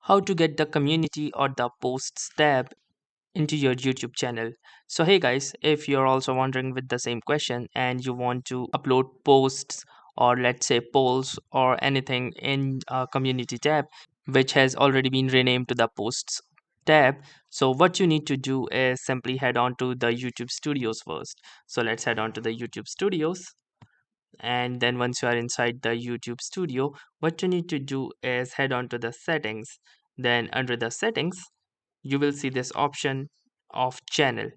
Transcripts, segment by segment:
How to get the community or the posts tab into your YouTube channel. So hey guys, if you're also wondering with the same question and you want to upload posts or let's say polls or anything in a community tab which has already been renamed to the posts tab, so what you need to do is simply head on to the YouTube studios first. So let's head on to the YouTube studios, and then once you are inside the YouTube studio, what you need to do is head on to the settings. Then under the settings you will see this option of channel.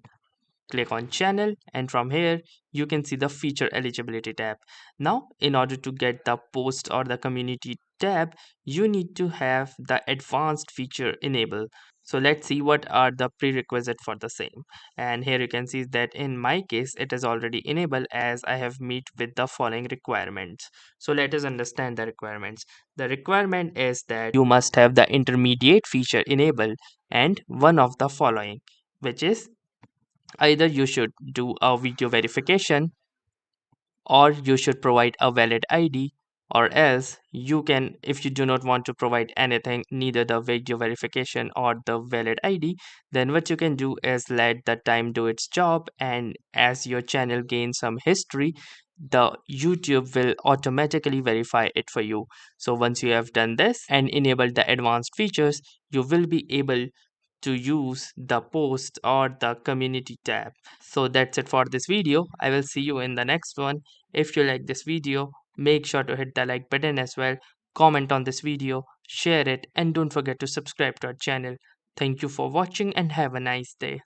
Click on channel, and from here you can see the feature eligibility tab. Now in order to get the post or the community tab, you need to have the advanced feature enabled. So let's see what are the prerequisite for the same. And here you can see that in my case it is already enabled as I have meet with the following requirements. So let us understand the requirements. The requirement is that you must have the intermediate feature enabled and one of the following, which is either you should do a video verification, or you should provide a valid ID, or else you can, if you do not want to provide anything, neither the video verification or the valid ID, then what you can do is let the time do its job, and as your channel gains some history, the YouTube will automatically verify it for you. So once you have done this and enabled the advanced features, you will be able to use the post or the community tab. So that's it for this video. I will see you in the next one. If you like this video, make sure to hit the like button as well, comment on this video, share it, and don't forget to subscribe to our channel. Thank you for watching and have a nice day.